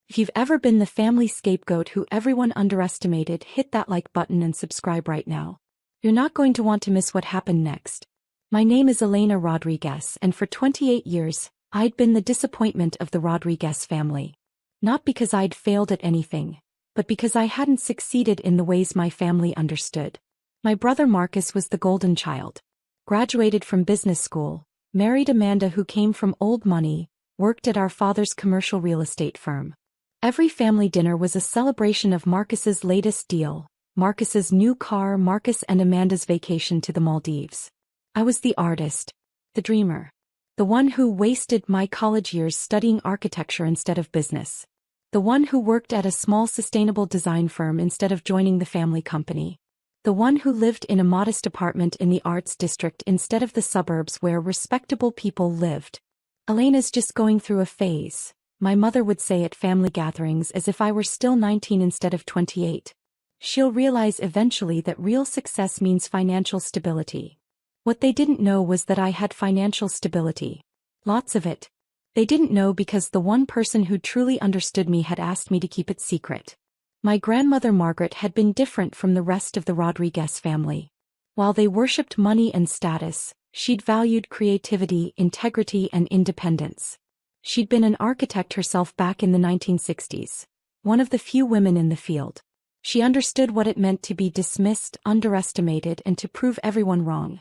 If you've ever been the family scapegoat who everyone underestimated, hit that like button and subscribe right now. You're not going to want to miss what happened next. My name is Elena Rodriguez, and for 28 years, I'd been the disappointment of the Rodriguez family. Not because I'd failed at anything, but because I hadn't succeeded in the ways my family understood. My brother Marcus was the golden child. Graduated from business school, married Amanda who came from old money, worked at our father's commercial real estate firm. Every family dinner was a celebration of Marcus's latest deal, Marcus's new car, Marcus and Amanda's vacation to the Maldives. I was the artist, the dreamer, the one who wasted my college years studying architecture instead of business, the one who worked at a small sustainable design firm instead of joining the family company, the one who lived in a modest apartment in the arts district instead of the suburbs where respectable people lived. Elena's just going through a phase, my mother would say at family gatherings as if I were still 19 instead of 28. She'll realize eventually that real success means financial stability. What they didn't know was that I had financial stability. Lots of it. They didn't know because the one person who truly understood me had asked me to keep it secret. My grandmother Margaret had been different from the rest of the Rodriguez family. While they worshipped money and status, she'd valued creativity, integrity, and independence. She'd been an architect herself back in the 1960s, one of the few women in the field. She understood what it meant to be dismissed, underestimated, and to prove everyone wrong.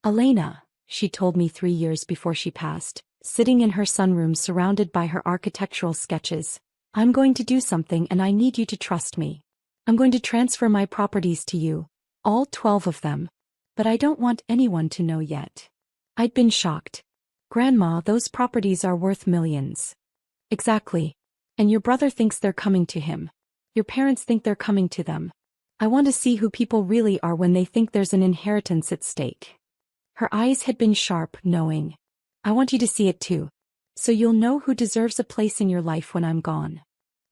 Elena, she told me 3 years before she passed, sitting in her sunroom surrounded by her architectural sketches, I'm going to do something and I need you to trust me. I'm going to transfer my properties to you, all 12 of them. But I don't want anyone to know yet. I'd been shocked. Grandma, those properties are worth millions. Exactly. And your brother thinks they're coming to him. Your parents think they're coming to them. I want to see who people really are when they think there's an inheritance at stake. Her eyes had been sharp, knowing. I want you to see it too. So you'll know who deserves a place in your life when I'm gone.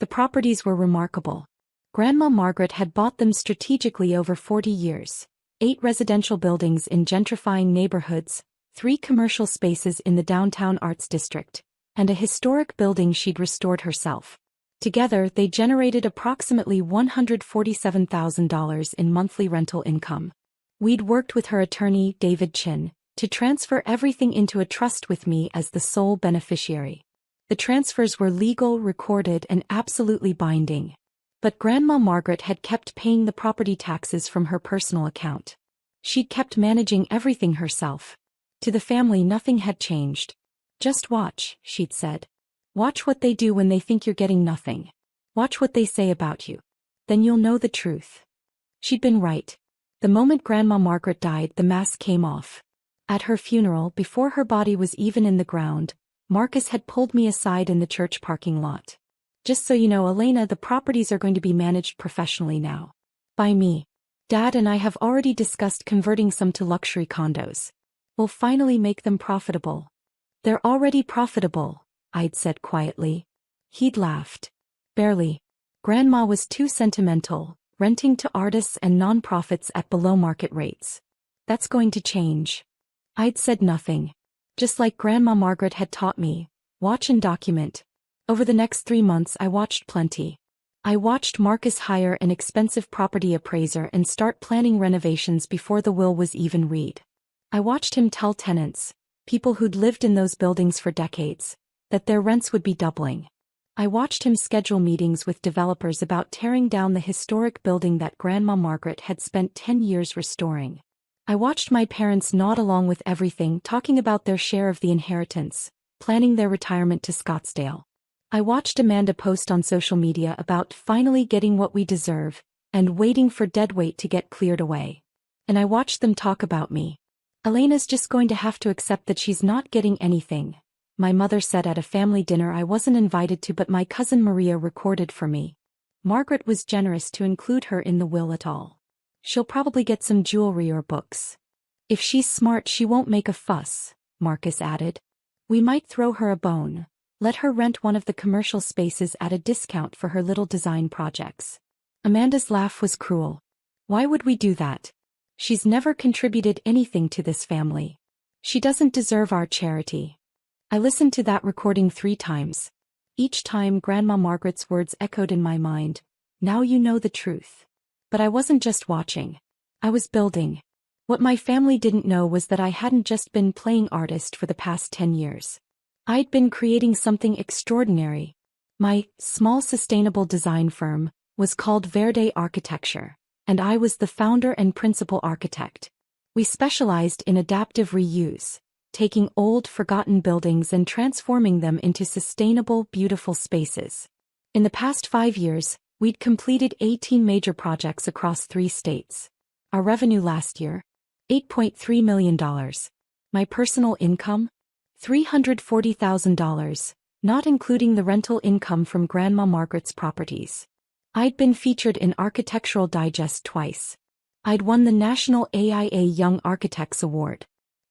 The properties were remarkable. Grandma Margaret had bought them strategically over 40 years. 8 residential buildings in gentrifying neighborhoods, 3 commercial spaces in the downtown arts district, and a historic building she'd restored herself. Together, they generated approximately $147,000 in monthly rental income. We'd worked with her attorney, David Chin, to transfer everything into a trust with me as the sole beneficiary. The transfers were legal, recorded, and absolutely binding. But Grandma Margaret had kept paying the property taxes from her personal account. She'd kept managing everything herself. To the family nothing had changed. Just watch, she'd said. Watch what they do when they think you're getting nothing. Watch what they say about you. Then you'll know the truth. She'd been right. The moment Grandma Margaret died, the mask came off. At her funeral, before her body was even in the ground, Marcus had pulled me aside in the church parking lot. Just so you know, Elena, the properties are going to be managed professionally now. By me. Dad and I have already discussed converting some to luxury condos. We'll finally make them profitable. They're already profitable, I'd said quietly. He'd laughed. Barely. Grandma was too sentimental, renting to artists and nonprofits at below market rates. That's going to change. I'd said nothing. Just like Grandma Margaret had taught me, watch and document. Over the next 3 months I watched plenty. I watched Marcus hire an expensive property appraiser and start planning renovations before the will was even read. I watched him tell tenants, people who'd lived in those buildings for decades, that their rents would be doubling. I watched him schedule meetings with developers about tearing down the historic building that Grandma Margaret had spent 10 years restoring. I watched my parents nod along with everything, talking about their share of the inheritance, planning their retirement to Scottsdale. I watched Amanda post on social media about finally getting what we deserve, and waiting for deadweight to get cleared away. And I watched them talk about me. Elena's just going to have to accept that she's not getting anything, my mother said at a family dinner I wasn't invited to, but my cousin Maria recorded for me. Margaret was generous to include her in the will at all. She'll probably get some jewelry or books. If she's smart, she won't make a fuss, Marcus added. We might throw her a bone. Let her rent one of the commercial spaces at a discount for her little design projects. Amanda's laugh was cruel. Why would we do that? She's never contributed anything to this family. She doesn't deserve our charity. I listened to that recording 3 times. Each time Grandma Margaret's words echoed in my mind, "Now you know the truth." But I wasn't just watching. I was building. What my family didn't know was that I hadn't just been playing artist for the past 10 years. I'd been creating something extraordinary. My small sustainable design firm was called Verde Architecture, and I was the founder and principal architect. We specialized in adaptive reuse, taking old, forgotten buildings and transforming them into sustainable, beautiful spaces. In the past 5 years, we'd completed 18 major projects across 3 states. Our revenue last year? $8.3 million. My personal income? $340,000, not including the rental income from Grandma Margaret's properties. I'd been featured in Architectural Digest twice. I'd won the National AIA Young Architects Award.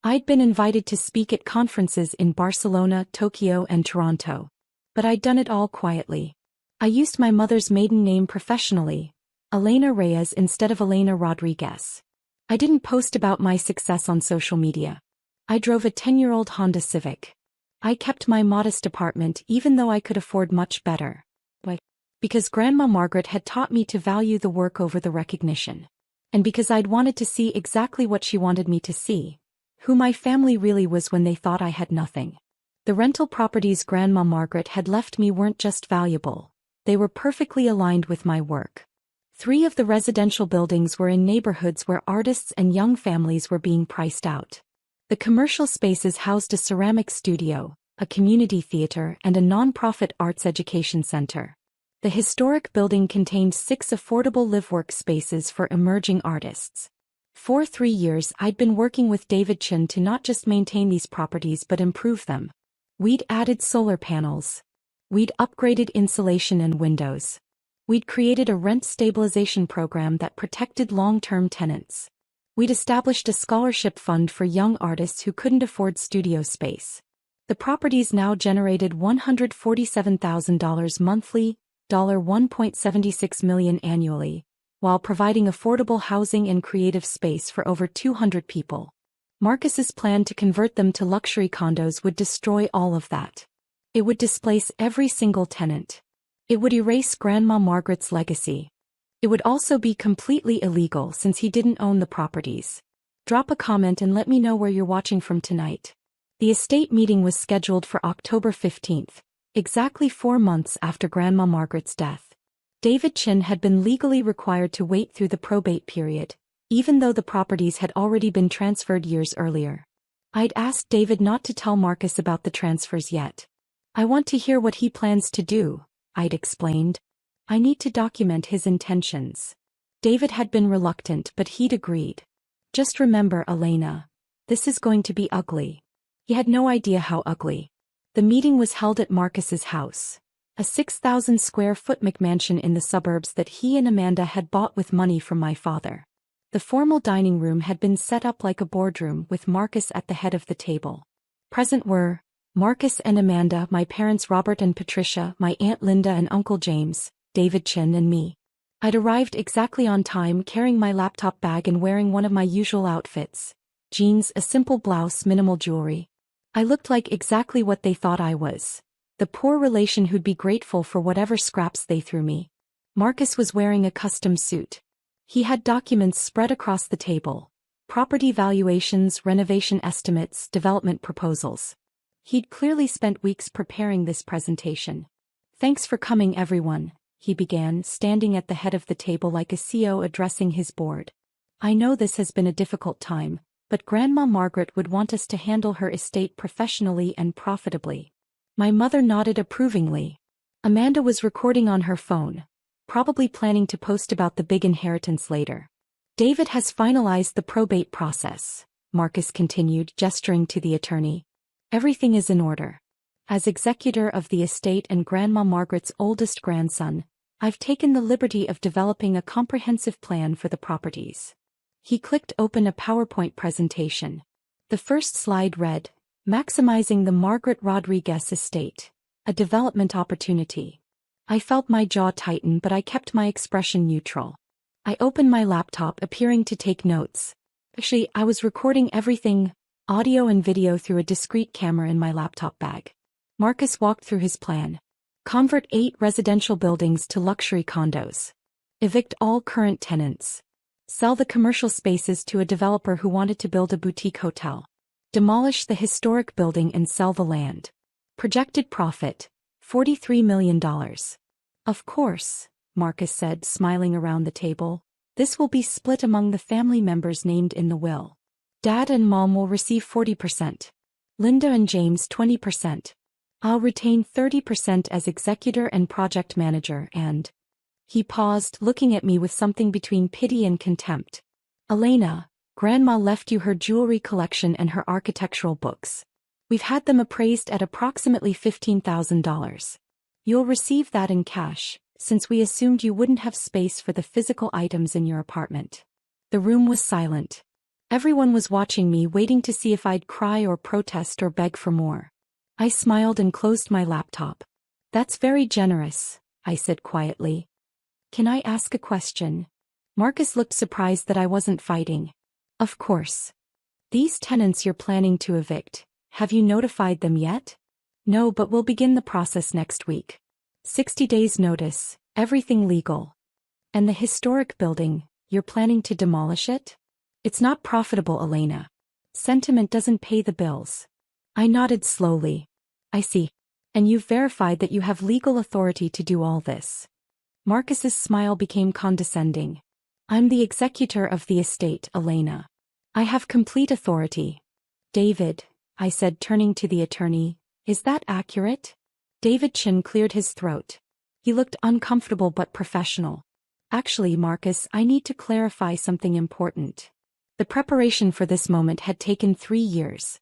I'd been invited to speak at conferences in Barcelona, Tokyo, and Toronto. But I'd done it all quietly. I used my mother's maiden name professionally, Elena Reyes instead of Elena Rodriguez. I didn't post about my success on social media. I drove a 10-year-old Honda Civic. I kept my modest apartment even though I could afford much better. Why? Because Grandma Margaret had taught me to value the work over the recognition. And because I'd wanted to see exactly what she wanted me to see. Who my family really was when they thought I had nothing. The rental properties Grandma Margaret had left me weren't just valuable. They were perfectly aligned with my work. 3 of the residential buildings were in neighborhoods where artists and young families were being priced out. The commercial spaces housed a ceramic studio, a community theater, and a non-profit arts education center. The historic building contained 6 affordable live-work spaces for emerging artists. For 3 years I'd been working with David Chin to not just maintain these properties but improve them. We'd added solar panels. We'd upgraded insulation and windows. We'd created a rent stabilization program that protected long-term tenants. We'd established a scholarship fund for young artists who couldn't afford studio space. The properties now generated $147,000 monthly, $1.76 million annually, while providing affordable housing and creative space for over 200 people. Marcus's plan to convert them to luxury condos would destroy all of that. It would displace every single tenant. It would erase Grandma Margaret's legacy. It would also be completely illegal since he didn't own the properties. Drop a comment and let me know where you're watching from tonight. The estate meeting was scheduled for October 15th, exactly 4 months after Grandma Margaret's death. David Chin had been legally required to wait through the probate period, even though the properties had already been transferred years earlier. I'd asked David not to tell Marcus about the transfers yet. I want to hear what he plans to do, I'd explained. I need to document his intentions. David had been reluctant but he'd agreed. Just remember, Elena, this is going to be ugly. He had no idea how ugly. The meeting was held at Marcus's house, a 6,000 square foot McMansion in the suburbs that he and Amanda had bought with money from my father. The formal dining room had been set up like a boardroom with Marcus at the head of the table. Present were Marcus and Amanda, my parents Robert and Patricia, my Aunt Linda and Uncle James, David Chin and me. I'd arrived exactly on time, carrying my laptop bag and wearing one of my usual outfits. Jeans, a simple blouse, minimal jewelry. I looked like exactly what they thought I was. The poor relation who'd be grateful for whatever scraps they threw me. Marcus was wearing a custom suit. He had documents spread across the table. Property valuations, renovation estimates, development proposals. He'd clearly spent weeks preparing this presentation. Thanks for coming, everyone, he began, standing at the head of the table like a CEO addressing his board. I know this has been a difficult time, but Grandma Margaret would want us to handle her estate professionally and profitably. My mother nodded approvingly. Amanda was recording on her phone, probably planning to post about the big inheritance later. David has finalized the probate process, Marcus continued, gesturing to the attorney. Everything is in order. As executor of the estate and Grandma Margaret's oldest grandson, I've taken the liberty of developing a comprehensive plan for the properties. He clicked open a PowerPoint presentation. The first slide read, Maximizing the Margaret Rodriguez Estate, a development opportunity. I felt my jaw tighten, but I kept my expression neutral. I opened my laptop, appearing to take notes. Actually, I was recording everything, audio and video, through a discrete camera in my laptop bag. Marcus walked through his plan. Convert 8 residential buildings to luxury condos. Evict all current tenants. Sell the commercial spaces to a developer who wanted to build a boutique hotel. Demolish the historic building and sell the land. Projected profit, $43 million. Of course, Marcus said, smiling around the table. This will be split among the family members named in the will. Dad and Mom will receive 40%. Linda and James 20%. I'll retain 30% as executor and project manager and... He paused, looking at me with something between pity and contempt. Elena, Grandma left you her jewelry collection and her architectural books. We've had them appraised at approximately $15,000. You'll receive that in cash, since we assumed you wouldn't have space for the physical items in your apartment. The room was silent. Everyone was watching me, waiting to see if I'd cry or protest or beg for more. I smiled and closed my laptop. That's very generous, I said quietly. Can I ask a question? Marcus looked surprised that I wasn't fighting. Of course. These tenants you're planning to evict, have you notified them yet? No, but we'll begin the process next week. 60 days notice, everything legal. And the historic building, you're planning to demolish it? It's not profitable, Elena. Sentiment doesn't pay the bills. I nodded slowly. I see. And you've verified that you have legal authority to do all this. Marcus's smile became condescending. I'm the executor of the estate, Elena. I have complete authority. David, I said, turning to the attorney, is that accurate? David Chin cleared his throat. He looked uncomfortable but professional. Actually, Marcus, I need to clarify something important. The preparation for this moment had taken 3 years.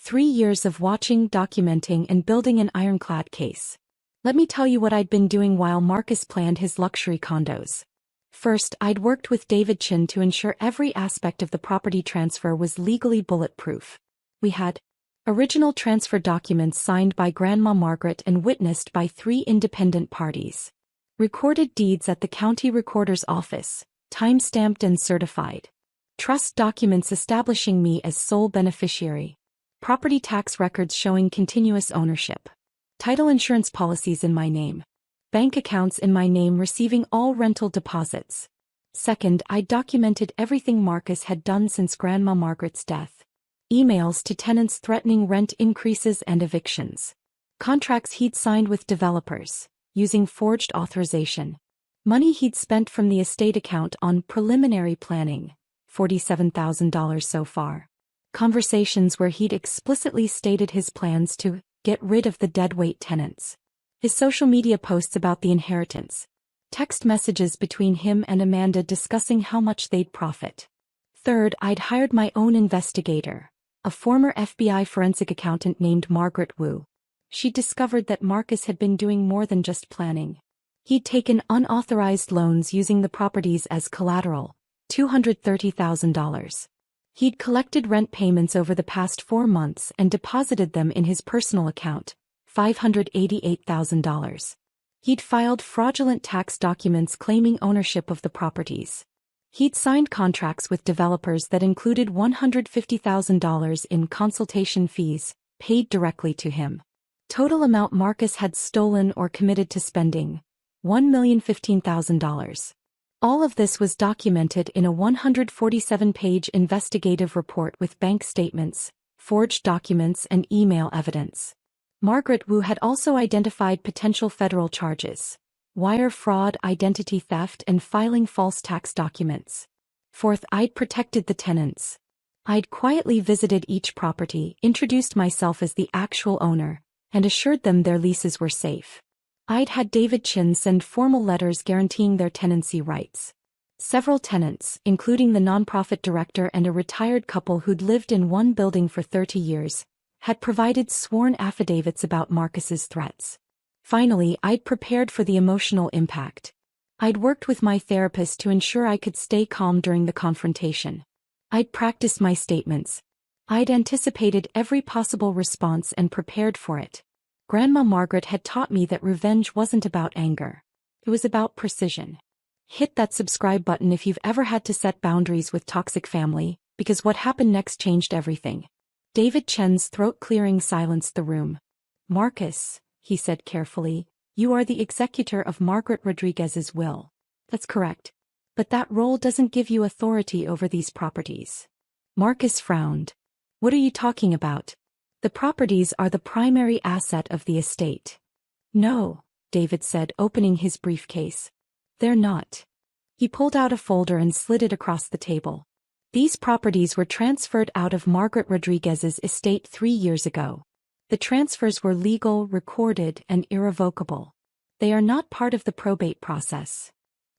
3 years of watching, documenting, and building an ironclad case. Let me tell you what I'd been doing while Marcus planned his luxury condos. First, I'd worked with David Chin to ensure every aspect of the property transfer was legally bulletproof. We had original transfer documents signed by Grandma Margaret and witnessed by 3 independent parties. Recorded deeds at the county recorder's office, time-stamped and certified. Trust documents establishing me as sole beneficiary. Property tax records showing continuous ownership. Title insurance policies in my name. Bank accounts in my name receiving all rental deposits. Second, I documented everything Marcus had done since Grandma Margaret's death. Emails to tenants threatening rent increases and evictions. Contracts he'd signed with developers, using forged authorization. Money he'd spent from the estate account on preliminary planning, $47,000 so far. Conversations where he'd explicitly stated his plans to get rid of the deadweight tenants. His social media posts about the inheritance. Text messages between him and Amanda discussing how much they'd profit. Third, I'd hired my own investigator, a former FBI forensic accountant named Margaret Wu. She discovered that Marcus had been doing more than just planning. He'd taken unauthorized loans using the properties as collateral, $230,000. He'd collected rent payments over the past 4 months and deposited them in his personal account, $588,000. He'd filed fraudulent tax documents claiming ownership of the properties. He'd signed contracts with developers that included $150,000 in consultation fees, paid directly to him. Total amount Marcus had stolen or committed to spending, $1,015,000. All of this was documented in a 147-page investigative report with bank statements, forged documents, and email evidence. Margaret Wu had also identified potential federal charges: wire fraud, identity theft, and filing false tax documents. Fourth, I'd protected the tenants. I'd quietly visited each property, introduced myself as the actual owner, and assured them their leases were safe. I'd had David Chin send formal letters guaranteeing their tenancy rights. Several tenants, including the nonprofit director and a retired couple who'd lived in one building for 30 years, had provided sworn affidavits about Marcus's threats. Finally, I'd prepared for the emotional impact. I'd worked with my therapist to ensure I could stay calm during the confrontation. I'd practiced my statements. I'd anticipated every possible response and prepared for it. Grandma Margaret had taught me that revenge wasn't about anger. It was about precision. Hit that subscribe button if you've ever had to set boundaries with toxic family, because what happened next changed everything. David Chen's throat-clearing silenced the room. Marcus, he said carefully, You are the executor of Margaret Rodriguez's will. That's correct. But that role doesn't give you authority over these properties. Marcus frowned. What are you talking about? The properties are the primary asset of the estate. No, David said, opening his briefcase. They're not. He pulled out a folder and slid it across the table. These properties were transferred out of Margaret Rodriguez's estate 3 years ago. The transfers were legal, recorded, and irrevocable. They are not part of the probate process.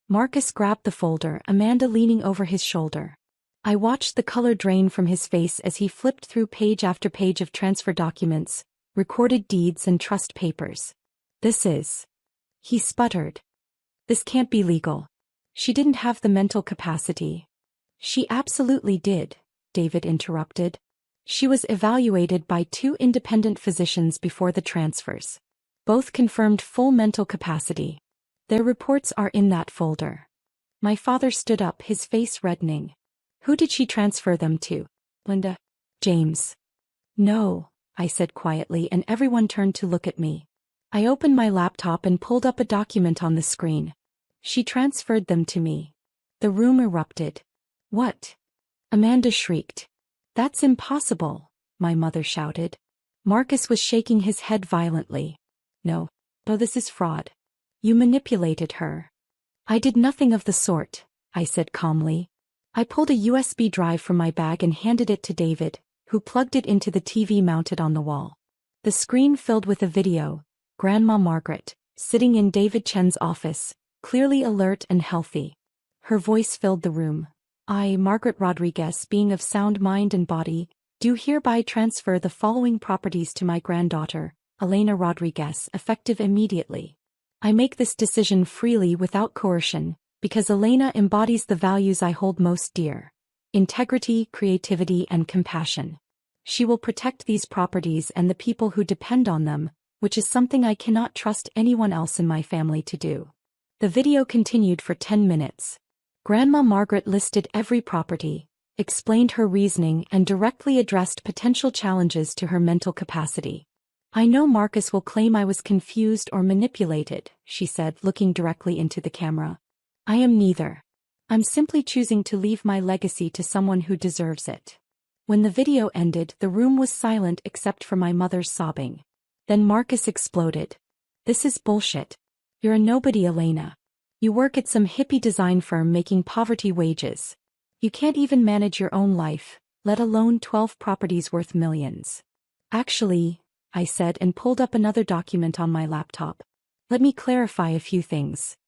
Marcus grabbed the folder, Amanda leaning over his shoulder. I watched the color drain from his face as he flipped through page after page of transfer documents, recorded deeds and trust papers. This is... He sputtered. This can't be legal. She didn't have the mental capacity. She absolutely did, David interrupted. She was evaluated by 2 independent physicians before the transfers. Both confirmed full mental capacity. Their reports are in that folder. My father stood up, his face reddening. Who did she transfer them to? Linda? James? No, I said quietly, and everyone turned to look at me. I opened my laptop and pulled up a document on the screen. She transferred them to me. The room erupted. What? Amanda shrieked. That's impossible, my mother shouted. Marcus was shaking his head violently. No, this is fraud. You manipulated her. I did nothing of the sort, I said calmly. I pulled a USB drive from my bag and handed it to David, who plugged it into the TV mounted on the wall. The screen filled with a video, Grandma Margaret, sitting in David Chen's office, clearly alert and healthy. Her voice filled the room. I, Margaret Rodriguez, being of sound mind and body, do hereby transfer the following properties to my granddaughter, Elena Rodriguez, effective immediately. I make this decision freely without coercion, because Elena embodies the values I hold most dear: integrity, creativity, and compassion. She will protect these properties and the people who depend on them, which is something I cannot trust anyone else in my family to do. The video continued for 10 minutes. Grandma Margaret listed every property, explained her reasoning, and directly addressed potential challenges to her mental capacity. I know Marcus will claim I was confused or manipulated, she said, looking directly into the camera. I am neither. I'm simply choosing to leave my legacy to someone who deserves it. When the video ended, the room was silent except for my mother's sobbing. Then Marcus exploded. This is bullshit. You're a nobody, Elena. You work at some hippie design firm making poverty wages. You can't even manage your own life, let alone 12 properties worth millions. Actually, I said and pulled up another document on my laptop. Let me clarify a few things.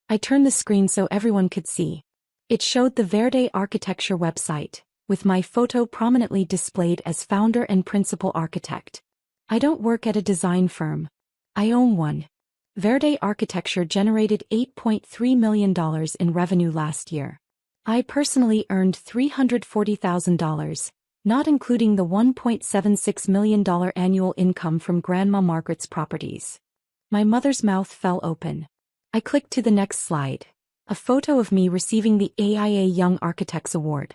I turned the screen so everyone could see. It showed the Verde Architecture website, with my photo prominently displayed as founder and principal architect. I don't work at a design firm. I own one. Verde Architecture generated $8.3 million in revenue last year. I personally earned $340,000, not including the $1.76 million annual income from Grandma Margaret's properties. My mother's mouth fell open. I clicked to the next slide, a photo of me receiving the AIA Young Architects Award.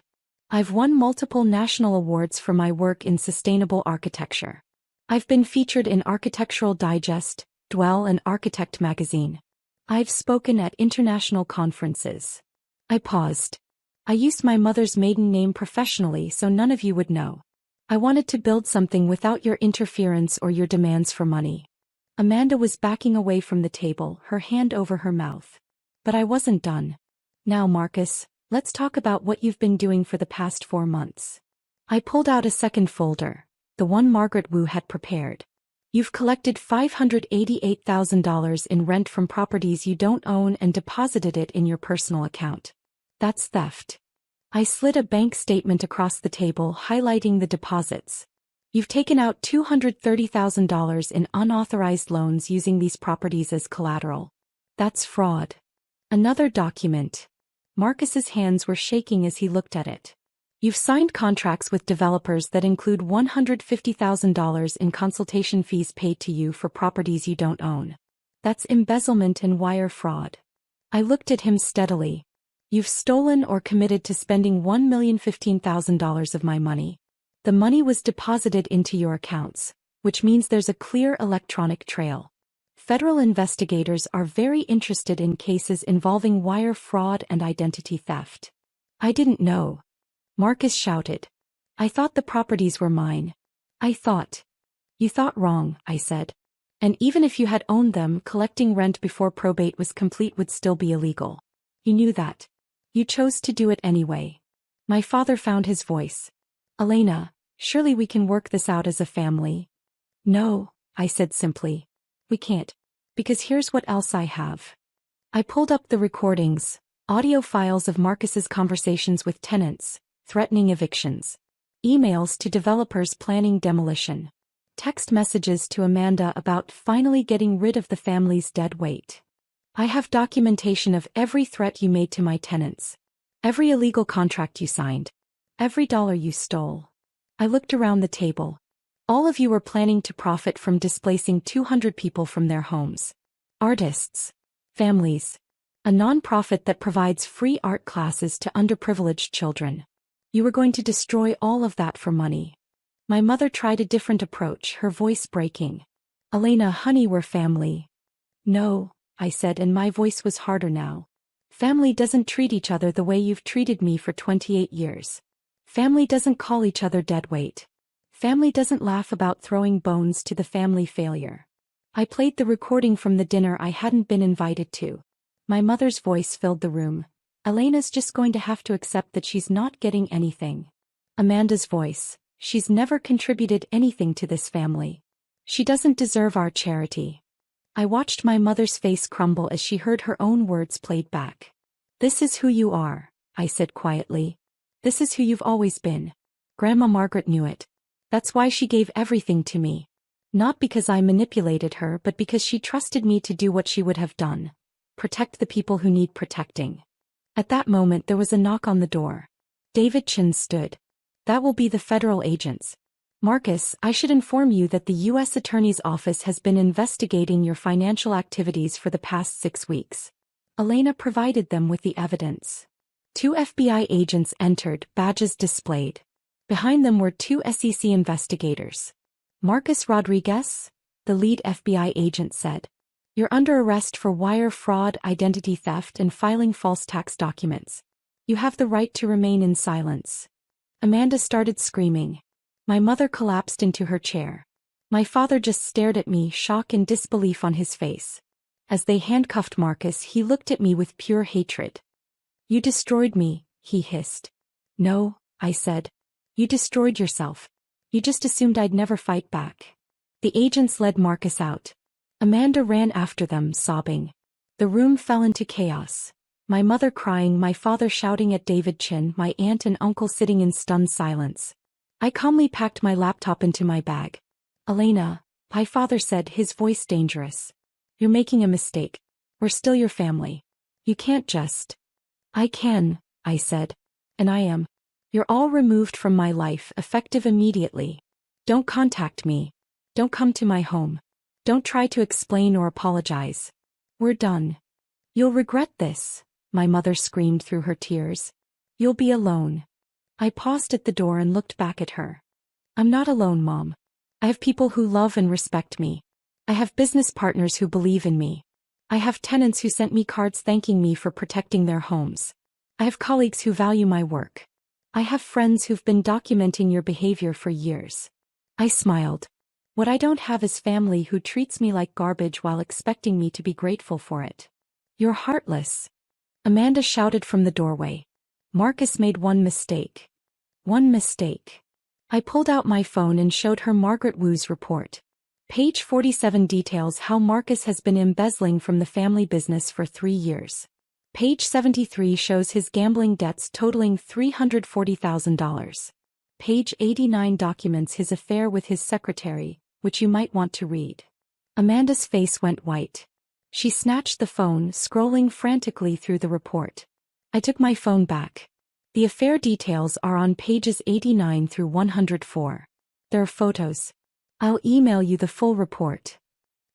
I've won multiple national awards for my work in sustainable architecture. I've been featured in Architectural Digest, Dwell, and Architect magazine. I've spoken at international conferences. I paused. I used my mother's maiden name professionally so none of you would know. I wanted to build something without your interference or your demands for money. Amanda was backing away from the table, her hand over her mouth. But I wasn't done. Now, Marcus, let's talk about what you've been doing for the past 4 months. I pulled out a second folder, the one Margaret Wu had prepared. You've collected $588,000 in rent from properties you don't own and deposited it in your personal account. That's theft. I slid a bank statement across the table highlighting the deposits. You've taken out $230,000 in unauthorized loans using these properties as collateral. That's fraud. Another document. Marcus's hands were shaking as he looked at it. You've signed contracts with developers that include $150,000 in consultation fees paid to you for properties you don't own. That's embezzlement and wire fraud. I looked at him steadily. You've stolen or committed to spending $1,015,000 of my money. The money was deposited into your accounts, which means there's a clear electronic trail. Federal investigators are very interested in cases involving wire fraud and identity theft. I didn't know. Marcus shouted. I thought the properties were mine. I thought. You thought wrong, I said. And even if you had owned them, collecting rent before probate was complete would still be illegal. You knew that. You chose to do it anyway. My father found his voice. Elena, surely we can work this out as a family. No, I said simply. We can't. Because here's what else I have. I pulled up the recordings, audio files of Marcus's conversations with tenants, threatening evictions. Emails to developers planning demolition. Text messages to Amanda about finally getting rid of the family's dead weight. I have documentation of every threat you made to my tenants. Every illegal contract you signed. Every dollar you stole. I looked around the table. All of you were planning to profit from displacing 200 people from their homes. Artists. Families. A non-profit that provides free art classes to underprivileged children. You were going to destroy all of that for money. My mother tried a different approach, her voice breaking. Elena, honey, we're family. No, I said, and my voice was harder now. Family doesn't treat each other the way you've treated me for 28 years. Family doesn't call each other deadweight. Family doesn't laugh about throwing bones to the family failure. I played the recording from the dinner I hadn't been invited to. My mother's voice filled the room. Elena's just going to have to accept that she's not getting anything. Amanda's voice. She's never contributed anything to this family. She doesn't deserve our charity. I watched my mother's face crumble as she heard her own words played back. This is who you are, I said quietly. This is who you've always been. Grandma Margaret knew it. That's why she gave everything to me. Not because I manipulated her, but because she trusted me to do what she would have done. Protect the people who need protecting. At that moment there was a knock on the door. David Chin stood. That will be the federal agents. Marcus, I should inform you that the U.S. Attorney's Office has been investigating your financial activities for the past 6 weeks. Elena provided them with the evidence. 2 FBI agents entered, badges displayed. Behind them were 2 SEC investigators. Marcus Rodriguez, the lead FBI agent said. You're under arrest for wire fraud, identity theft, and filing false tax documents. You have the right to remain in silence. Amanda started screaming. My mother collapsed into her chair. My father just stared at me, shock and disbelief on his face. As they handcuffed Marcus, he looked at me with pure hatred. You destroyed me, he hissed. No, I said. You destroyed yourself. You just assumed I'd never fight back. The agents led Marcus out. Amanda ran after them, sobbing. The room fell into chaos. My mother crying, my father shouting at David Chin, my aunt and uncle sitting in stunned silence. I calmly packed my laptop into my bag. Elena, my father said, his voice dangerous. You're making a mistake. We're still your family. You can't just. I can, I said. And I am. You're all removed from my life, effective immediately. Don't contact me. Don't come to my home. Don't try to explain or apologize. We're done. You'll regret this, my mother screamed through her tears. You'll be alone. I paused at the door and looked back at her. I'm not alone, Mom. I have people who love and respect me. I have business partners who believe in me. I have tenants who sent me cards thanking me for protecting their homes. I have colleagues who value my work. I have friends who've been documenting your behavior for years. I smiled. What I don't have is family who treats me like garbage while expecting me to be grateful for it. You're heartless. Amanda shouted from the doorway. Marcus made one mistake. One mistake. I pulled out my phone and showed her Margaret Wu's report. Page 47 details how Marcus has been embezzling from the family business for 3 years. Page 73 shows his gambling debts totaling $340,000. Page 89 documents his affair with his secretary, which you might want to read. Amanda's face went white. She snatched the phone, scrolling frantically through the report. I took my phone back. The affair details are on pages 89 through 104. There are photos. I'll email you the full report.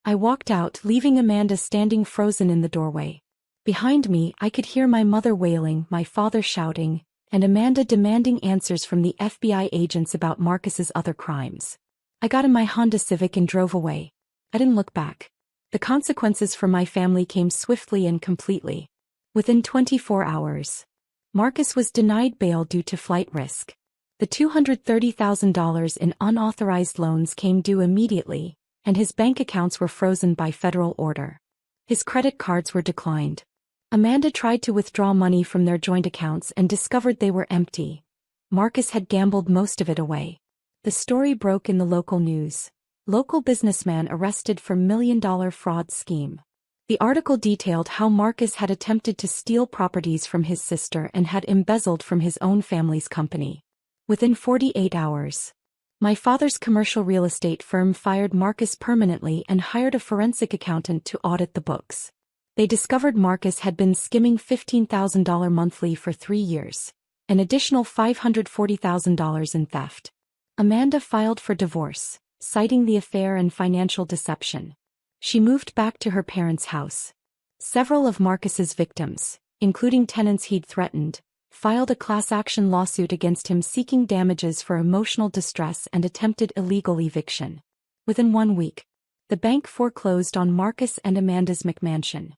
I walked out, leaving Amanda standing frozen in the doorway. Behind me, I could hear my mother wailing, my father shouting, and Amanda demanding answers from the FBI agents about Marcus's other crimes. I got in my Honda Civic and drove away. I didn't look back. The consequences for my family came swiftly and completely. Within 24 hours, Marcus was denied bail due to flight risk. The $230,000 in unauthorized loans came due immediately, and his bank accounts were frozen by federal order. His credit cards were declined. Amanda tried to withdraw money from their joint accounts and discovered they were empty. Marcus had gambled most of it away. The story broke in the local news. Local businessman arrested for million-dollar fraud scheme. The article detailed how Marcus had attempted to steal properties from his sister and had embezzled from his own family's company. Within 48 hours, my father's commercial real estate firm fired Marcus permanently and hired a forensic accountant to audit the books. They discovered Marcus had been skimming $15,000 monthly for 3 years, an additional $540,000 in theft. Amanda filed for divorce, citing the affair and financial deception. She moved back to her parents' house. Several of Marcus's victims, including tenants he'd threatened, filed a class action lawsuit against him seeking damages for emotional distress and attempted illegal eviction. Within 1 week, the bank foreclosed on Marcus and Amanda's McMansion.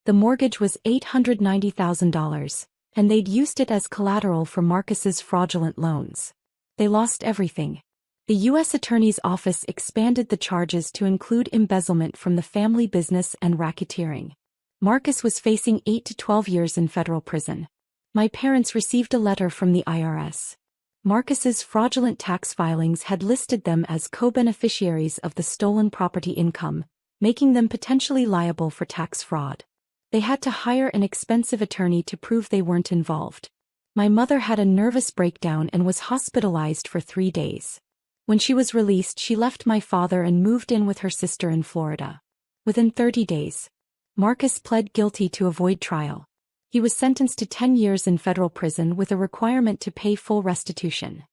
The mortgage was $890,000, and they'd used it as collateral for Marcus's fraudulent loans. They lost everything. The U.S. Attorney's Office expanded the charges to include embezzlement from the family business and racketeering. Marcus was facing 8 to 12 years in federal prison. My parents received a letter from the IRS. Marcus's fraudulent tax filings had listed them as co-beneficiaries of the stolen property income, making them potentially liable for tax fraud. They had to hire an expensive attorney to prove they weren't involved. My mother had a nervous breakdown and was hospitalized for 3 days. When she was released, she left my father and moved in with her sister in Florida. Within 30 days, Marcus pled guilty to avoid trial. He was sentenced to 10 years in federal prison with a requirement to pay full restitution.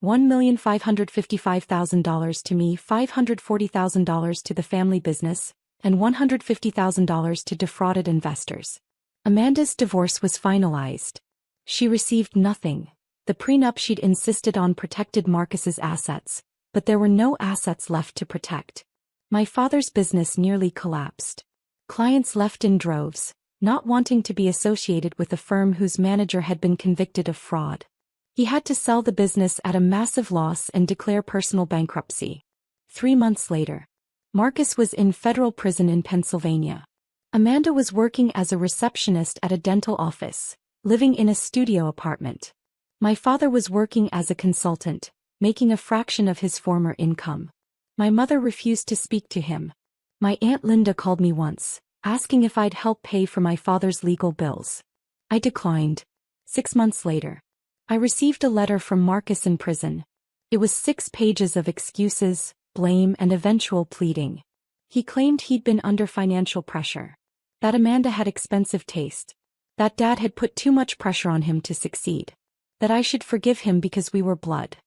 $1,555,000 to me, $540,000 to the family business, and $150,000 to defrauded investors. Amanda's divorce was finalized. She received nothing. The prenup she'd insisted on protected Marcus's assets, but there were no assets left to protect. My father's business nearly collapsed. Clients left in droves, not wanting to be associated with a firm whose manager had been convicted of fraud. He had to sell the business at a massive loss and declare personal bankruptcy. 3 months later, Marcus was in federal prison in Pennsylvania. Amanda was working as a receptionist at a dental office, living in a studio apartment. My father was working as a consultant, making a fraction of his former income. My mother refused to speak to him. My Aunt Linda called me once, asking if I'd help pay for my father's legal bills. I declined. 6 months later, I received a letter from Marcus in prison. It was 6 pages of excuses, blame, and eventual pleading. He claimed he'd been under financial pressure, that Amanda had expensive taste, that Dad had put too much pressure on him to succeed, that I should forgive him because we were blood.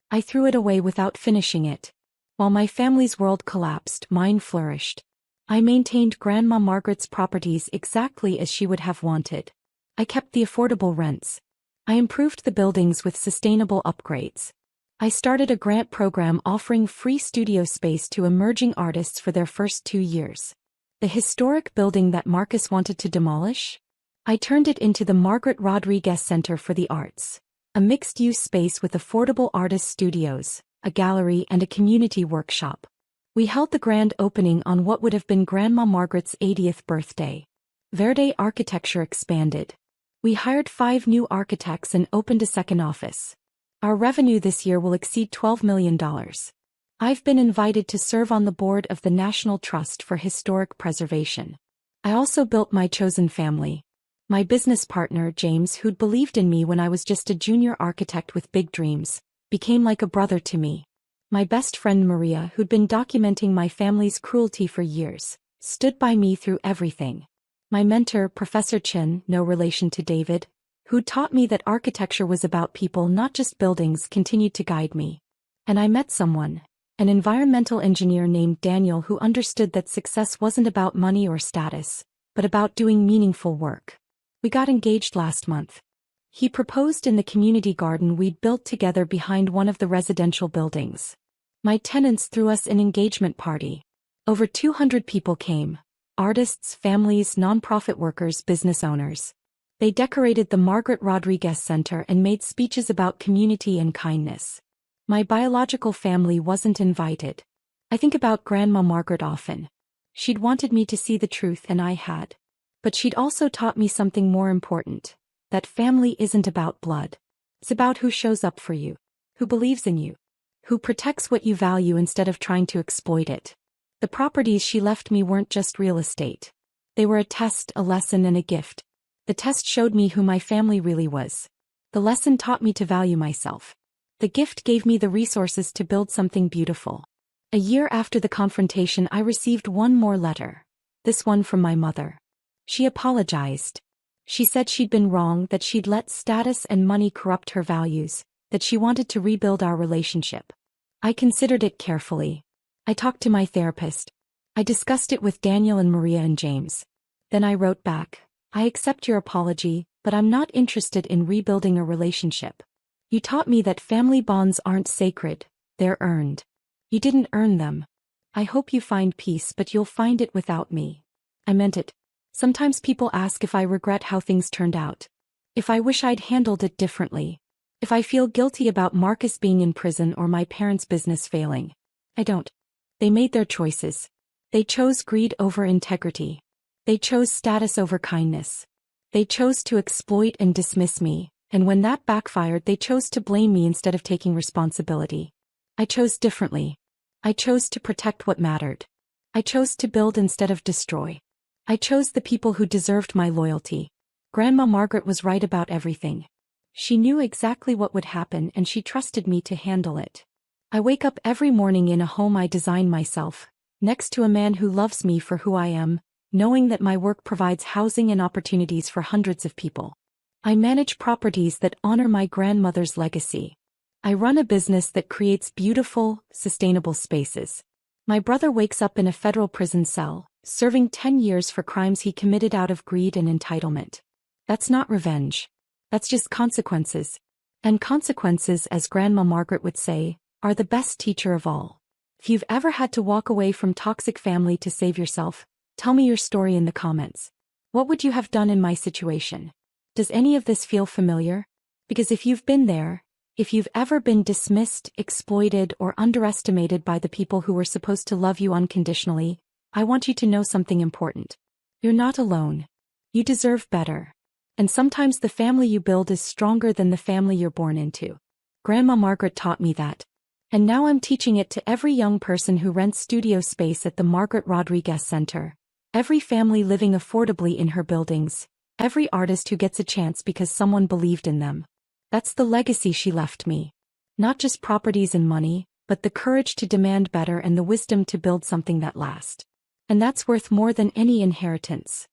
I threw it away without finishing it. While my family's world collapsed, mine flourished. I maintained Grandma Margaret's properties exactly as she would have wanted. I kept the affordable rents. I improved the buildings with sustainable upgrades. I started a grant program offering free studio space to emerging artists for their first 2 years. The historic building that Marcus wanted to demolish? I turned it into the Margaret Rodriguez Center for the Arts, a mixed-use space with affordable artist studios, a gallery, and a community workshop. We held the grand opening on what would have been Grandma Margaret's 80th birthday. Verde Architecture expanded. We hired 5 new architects and opened a second office. Our revenue this year will exceed $12 million. I've been invited to serve on the board of the National Trust for Historic Preservation. I also built my chosen family. My business partner, James, who'd believed in me when I was just a junior architect with big dreams, became like a brother to me. My best friend Maria, who'd been documenting my family's cruelty for years, stood by me through everything. My mentor, Professor Chin, no relation to David, who taught me that architecture was about people, not just buildings, continued to guide me. And I met someone, an environmental engineer named Daniel, who understood that success wasn't about money or status, but about doing meaningful work. We got engaged last month. He proposed in the community garden we'd built together behind one of the residential buildings. My tenants threw us an engagement party. Over 200 people came, artists, families, nonprofit workers, business owners. They decorated the Margaret Rodriguez Center and made speeches about community and kindness. My biological family wasn't invited. I think about Grandma Margaret often. She'd wanted me to see the truth and I had. But she'd also taught me something more important. That family isn't about blood. It's about who shows up for you, who believes in you, who protects what you value instead of trying to exploit it. The properties she left me weren't just real estate. They were a test, a lesson, and a gift. The test showed me who my family really was. The lesson taught me to value myself. The gift gave me the resources to build something beautiful. A year after the confrontation, I received one more letter. This one from my mother. She apologized. She said she'd been wrong, that she'd let status and money corrupt her values, that she wanted to rebuild our relationship. I considered it carefully. I talked to my therapist. I discussed it with Daniel and Maria and James. Then I wrote back, I accept your apology, but I'm not interested in rebuilding a relationship. You taught me that family bonds aren't sacred, they're earned. You didn't earn them. I hope you find peace, but you'll find it without me. I meant it. Sometimes people ask if I regret how things turned out. If I wish I'd handled it differently. If I feel guilty about Marcus being in prison or my parents' business failing. I don't. They made their choices. They chose greed over integrity. They chose status over kindness. They chose to exploit and dismiss me, and when that backfired, they chose to blame me instead of taking responsibility. I chose differently. I chose to protect what mattered. I chose to build instead of destroy. I chose the people who deserved my loyalty. Grandma Margaret was right about everything. She knew exactly what would happen and she trusted me to handle it. I wake up every morning in a home I designed myself, next to a man who loves me for who I am, knowing that my work provides housing and opportunities for hundreds of people. I manage properties that honor my grandmother's legacy. I run a business that creates beautiful, sustainable spaces. My brother wakes up in a federal prison cell, serving 10 years for crimes he committed out of greed and entitlement. That's not revenge. That's just consequences. And consequences, as Grandma Margaret would say, are the best teacher of all. If you've ever had to walk away from toxic family to save yourself, tell me your story in the comments. What would you have done in my situation? Does any of this feel familiar? Because if you've been there, if you've ever been dismissed, exploited, or underestimated by the people who were supposed to love you unconditionally, I want you to know something important. You're not alone. You deserve better. And sometimes the family you build is stronger than the family you're born into. Grandma Margaret taught me that. And now I'm teaching it to every young person who rents studio space at the Margaret Rodriguez Center, every family living affordably in her buildings, every artist who gets a chance because someone believed in them. That's the legacy she left me. Not just properties and money, but the courage to demand better and the wisdom to build something that lasts. And that's worth more than any inheritance.